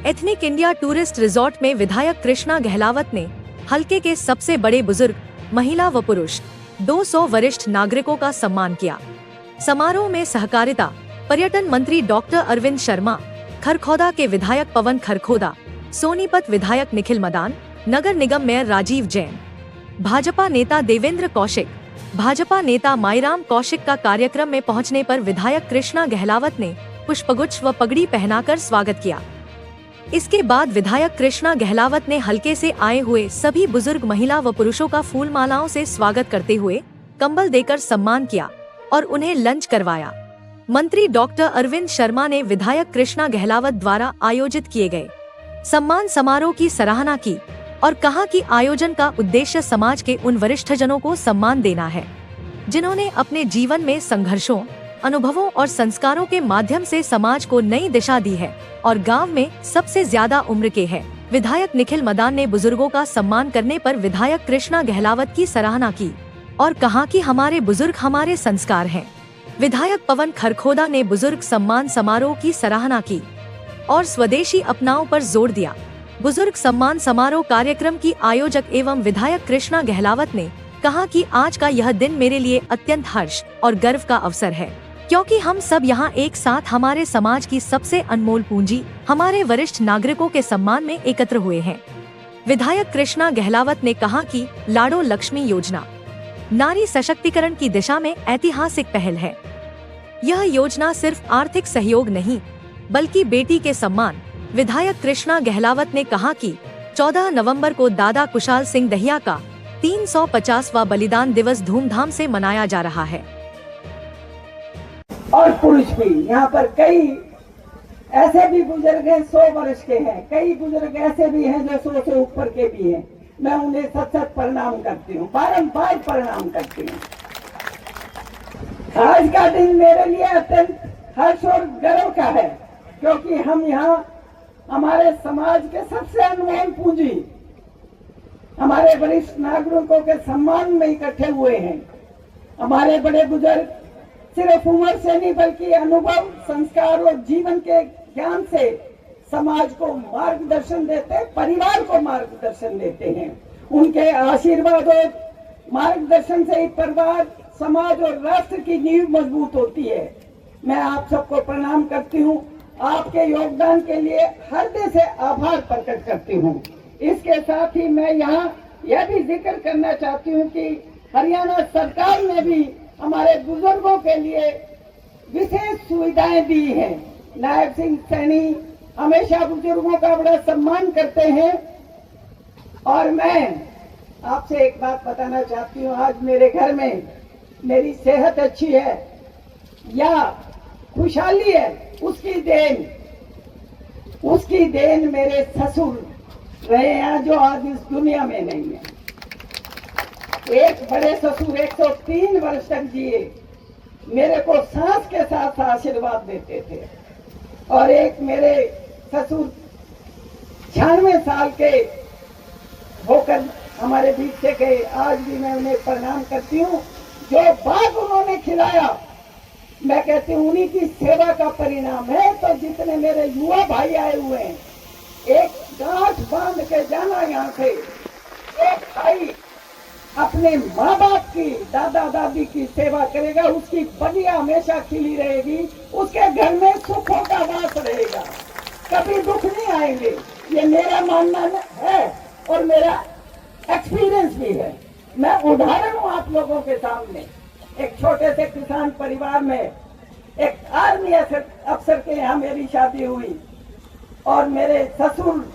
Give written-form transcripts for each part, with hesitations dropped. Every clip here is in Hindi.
एथनिक इंडिया टूरिस्ट रिजॉर्ट में विधायक कृष्णा गहलावत ने हलके के सबसे बड़े बुजुर्ग, महिला व पुरुष 200 वरिष्ठ नागरिकों का सम्मान किया। समारोह में सहकारिता, पर्यटन मंत्री डॉक्टर अरविंद शर्मा, खरखौदा के विधायक पवन खरखोदा, सोनीपत विधायक निखिल मदान, नगर निगम मेयर राजीव जैन, भाजपा नेता देवेंद्र कौशिक, भाजपा नेता माईराम कौशिक का कार्यक्रम में पहुंचने पर विधायक कृष्णा गहलावत ने पुष्पगुच्छ व पगड़ी पहनाकर स्वागत किया। इसके बाद विधायक कृष्णा गहलावत ने हलके से आए हुए सभी बुजुर्ग महिला व पुरुषों का फूल मालाओं से स्वागत करते हुए कंबल देकर सम्मान किया और उन्हें लंच करवाया। मंत्री डॉक्टर अरविंद शर्मा ने विधायक कृष्णा गहलावत द्वारा आयोजित किए गए सम्मान समारोह की सराहना की और कहा कि आयोजन का उद्देश्य समाज के उन वरिष्ठजनों को सम्मान देना है जिन्होंने अपने जीवन में संघर्षों, अनुभवों और संस्कारों के माध्यम से समाज को नई दिशा दी है और गांव में सबसे ज्यादा उम्र के हैं। विधायक निखिल मदान ने बुजुर्गों का सम्मान करने पर विधायक कृष्णा गहलावत की सराहना की और कहा कि हमारे बुजुर्ग हमारे संस्कार हैं। विधायक पवन खरखोदा ने बुजुर्ग सम्मान समारोह की सराहना की और स्वदेशी अपनाओं पर जोर दिया। बुजुर्ग सम्मान समारोह कार्यक्रम की आयोजक एवं विधायक कृष्णा गहलावत ने कहा कि आज का यह दिन मेरे लिए अत्यंत हर्ष और गर्व का अवसर है, क्योंकि हम सब यहाँ एक साथ हमारे समाज की सबसे अनमोल पूंजी हमारे वरिष्ठ नागरिकों के सम्मान में एकत्र हुए हैं। विधायक कृष्णा गहलावत ने कहा कि लाडो लक्ष्मी योजना नारी सशक्तिकरण की दिशा में ऐतिहासिक पहल है। यह योजना सिर्फ आर्थिक सहयोग नहीं बल्कि बेटी के सम्मान। विधायक कृष्णा गहलावत ने कहा कि 14 नवंबर को दादा कुशाल सिंह दहिया का 350वां बलिदान दिवस धूमधाम से मनाया जा रहा है। और पुरुष भी यहाँ पर कई ऐसे भी बुजुर्ग हैं 100 वर्ष के हैं, कई बुजुर्ग ऐसे भी हैं जो 100 से ऊपर के भी हैं। मैं उन्हें सच सच प्रणाम करती हूँ, बारंबार प्रणाम करती हूँ। आज का दिन मेरे लिए अत्यंत हर्ष और गर्व का है, क्योंकि हम यहाँ हमारे समाज के सबसे अनमोल पूंजी हमारे वरिष्ठ नागरिकों के सम्मान में इकट्ठे हुए हैं। हमारे बड़े बुजुर्ग सिर्फ उम्र से नहीं बल्कि अनुभव, संस्कार और जीवन के ज्ञान से समाज को मार्गदर्शन देते, परिवार को मार्गदर्शन देते हैं। उनके आशीर्वाद और मार्गदर्शन से ही परिवार, समाज और राष्ट्र की नींव मजबूत होती है। मैं आप सबको प्रणाम करती हूँ, आपके योगदान के लिए हृदय से आभार प्रकट करती हूँ। इसके साथ ही मैं यहाँ यह भी जिक्र करना चाहती हूँ कि हरियाणा सरकार ने भी हमारे बुजुर्गों के लिए विशेष सुविधाएं दी हैं। नायब सिंह सैनी हमेशा बुजुर्गों का बड़ा सम्मान करते हैं और मैं आपसे एक बात बताना चाहती हूँ। आज मेरे घर में मेरी सेहत अच्छी है या खुशहाली है, उसकी देन मेरे ससुर रहे हैं जो आज इस दुनिया में नहीं है। एक बड़े ससुर 103 वर्ष तक जिए, मेरे को सांस के साथ आशीर्वाद देते थे और एक मेरे ससुर 96 साल के होकर हमारे बीच से गए। आज भी मैं उन्हें प्रणाम करती हूँ। जो बाग उन्होंने खिलाया, मैं कहती हूँ उन्हीं की सेवा का परिणाम है। तो जितने मेरे युवा भाई आए हुए हैं, एक गांठ बांध के जाना यहाँ से। एक भाई अपने माँ बाप की, दादा दादी की सेवा करेगा, उसकी बगिया हमेशा खिली रहेगी, उसके घर में सुखों का वास रहेगा, कभी दुख नहीं आएंगे। ये मेरा मानना है और मेरा एक्सपीरियंस भी है। मैं उदाहरण हूँ आप लोगों के सामने। एक छोटे से किसान परिवार में एक आर्मी अफसर के यहाँ मेरी शादी हुई और मेरे ससुर,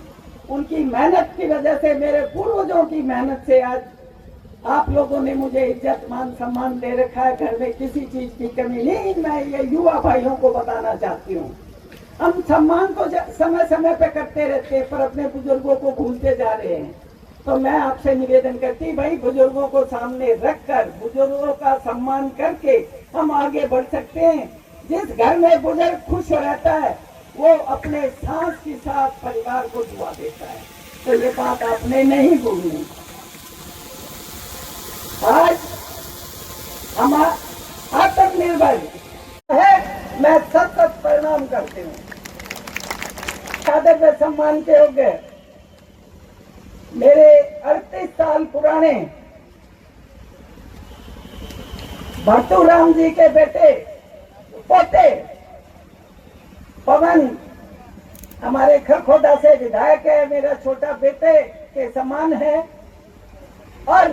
उनकी मेहनत की वजह से, मेरे पूर्वजों की मेहनत से आज आप लोगों ने मुझे इज्जत मान सम्मान दे रखा है। घर में किसी चीज की कमी नहीं। मैं ये युवा भाइयों को बताना चाहती हूँ, हम सम्मान तो समय समय पे करते रहते हैं पर अपने बुजुर्गों को भूलते जा रहे हैं। तो मैं आपसे निवेदन करती भाई, बुजुर्गों को सामने रखकर, बुजुर्गों का सम्मान करके हम आगे बढ़ सकते हैं। जिस घर में बुजुर्ग खुश रहता है वो अपने सांस के साथ परिवार को दुआ देता है। तो ये बात आपने नहीं भूलनी। आज हम आत्मनिर्भर है। मैं सतत प्रणाम करती हूँ। सम्मान के योग्य मेरे 38 साल पुराने भट्टूराम जी के बेटे पोते पवन हमारे खरखोदा से विधायक है, मेरा छोटा बेटे के समान है। और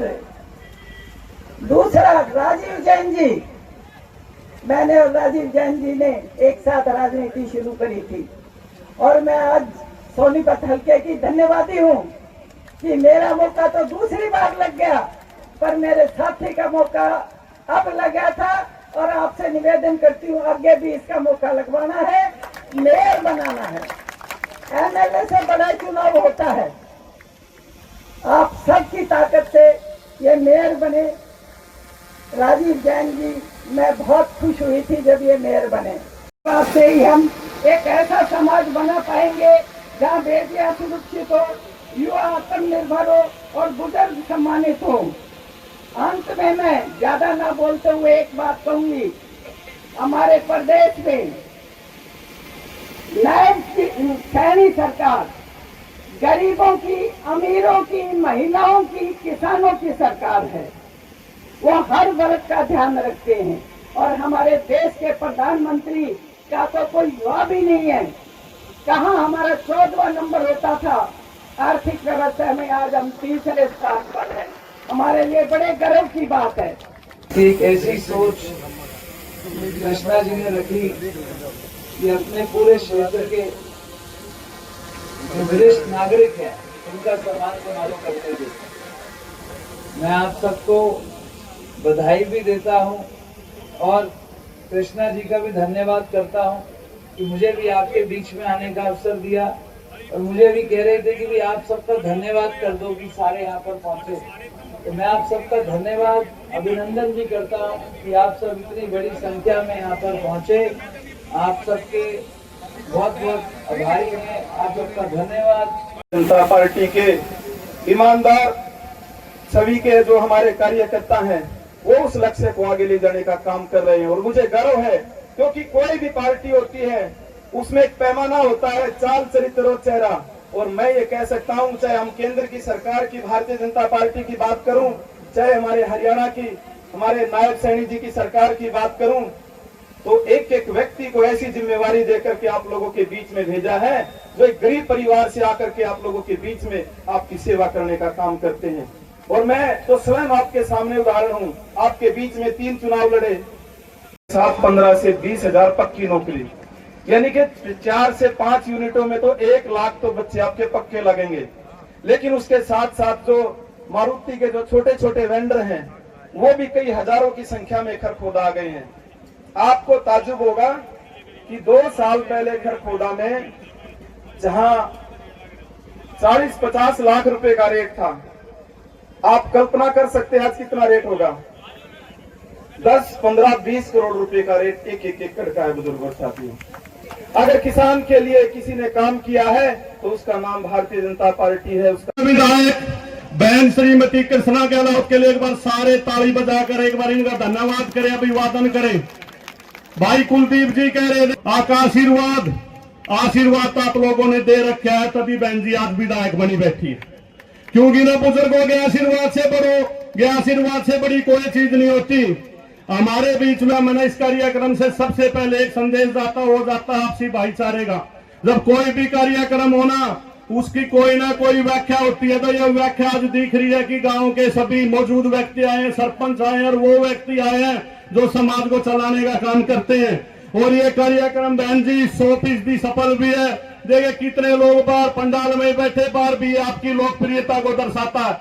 दूसरा राजीव जैन जी, मैंने और राजीव जैन जी ने एक साथ राजनीति शुरू करी थी और मैं आज सोनीपत हल्के की धन्यवादी हूँ कि मेरा मौका तो दूसरी बार लग गया, पर मेरे साथी का मौका अब लगा था और आपसे निवेदन करती हूँ आगे भी इसका मौका लगवाना है, मेयर बनाना है। एमएलए से बड़ा चुनाव होता है, आप सबकी ताकत से ये मेयर बने। राजीव जैन जी, मैं बहुत खुश हुई थी जब ये मेयर बने। से ही हम एक ऐसा समाज बना पाएंगे जहाँ बेटियां सुरक्षित हो, युवा आत्मनिर्भर हो और बुजुर्ग सम्मानित हो। अंत में मैं ज्यादा ना बोलते हुए एक बात कहूंगी, हमारे प्रदेश में नई सैनी सरकार गरीबों की, अमीरों की, महिलाओं की, किसानों की सरकार है। वो हर वर्ग का ध्यान रखते हैं और हमारे देश के प्रधानमंत्री का तो कोई जवाब ही नहीं है। कहाँ हमारा 14वां नंबर होता था आर्थिक व्यवस्था में, आज हम तीसरे स्थान पर हैं। हमारे लिए बड़े गर्व की बात है। एक ऐसी सोच कृष्णा जी ने रखी कि अपने पूरे क्षेत्र के जो वरिष्ठ नागरिक हैं उनका सम्मान समारोह करने देते। मैं आप सबको बधाई भी देता हूं और कृष्णा जी का भी धन्यवाद करता हूं कि मुझे भी आपके बीच में आने का अवसर दिया और मुझे भी कह रहे थे कि भी आप सबका धन्यवाद कर दो कि सारे यहाँ पर पहुंचे। तो मैं आप सबका धन्यवाद, अभिनंदन भी करता हूं कि आप सब इतनी बड़ी संख्या में यहाँ पर पहुंचे। आप सबके बहुत बहुत आभारी हैं, आप सबका धन्यवाद। जनता पार्टी के ईमानदार सभी के जो हमारे कार्यकर्ता हैं वो उस लक्ष्य को आगे ले जाने का काम कर रहे हैं और मुझे गर्व है, क्योंकि कोई भी पार्टी होती है उसमें एक पैमाना होता है, चाल चरित्र और चेहरा। और मैं ये कह सकता हूं, चाहे हम केंद्र की सरकार की भारतीय जनता पार्टी की बात करूं, चाहे हमारे हरियाणा की हमारे नायब सैनी जी की सरकार की बात करूं, तो एक एक व्यक्ति को ऐसी जिम्मेवारी देकर के आप लोगों के बीच में भेजा है जो एक गरीब परिवार से आकर के आप लोगों के बीच में आपकी सेवा करने का काम करते हैं। और मैं तो स्वयं आपके सामने उदाहरण हूं, आपके बीच में 3 चुनाव लड़े, 7-15 से 20,000 पक्की नौकरी, यानी कि 4 से 5 यूनिटों में तो 1 लाख तो बच्चे आपके पक्के लगेंगे। लेकिन उसके साथ साथ जो मारुति के जो छोटे छोटे वेंडर हैं वो भी कई हजारों की संख्या में खरखोदा आ गए हैं। आपको ताज्जुब होगा कि 2 साल पहले खरखोदा में जहां 40-50 लाख रुपए का रेट था, आप कल्पना कर सकते हैं आज कितना रेट होगा। 10, 15, 20 करोड़ रुपए का रेट एक एकड़ का है बुजुर्गों और साथियों। अगर किसान के लिए किसी ने काम किया है तो उसका नाम भारतीय जनता पार्टी है। उसका विधायक बहन श्रीमती कृष्णा गहलोत के लिए एक बार सारे ताली बजाकर एक बार इनका धन्यवाद करें, अभिवादन करें। भाई कुलदीप जी कह रहे थे आशीर्वाद, आशीर्वाद तो आप लोगों ने दे रखा है, तभी बहन जी आज विधायक बनी बैठी है। क्योंकि ना बुजुर्गों के आशीर्वाद से बड़ो, आशीर्वाद से बड़ी कोई चीज नहीं होती। हमारे बीच में मैंने इस कार्यक्रम से सबसे पहले एक संदेश जाता हो जाता है आपसी भाईचारे का। जब कोई भी कार्यक्रम होना उसकी कोई ना कोई व्याख्या होती है, तो यह व्याख्या आज दिख रही है कि गांव के सभी मौजूद व्यक्ति आए हैं, सरपंच आए हैं और वो व्यक्ति आए हैं जो समाज को चलाने का काम करते हैं। और ये कार्यक्रम बहन जी 100% सफल भी है। देखिए कितने लोग बाहर पंडाल में बैठे, बाहर भी आपकी लोकप्रियता को दर्शाता है।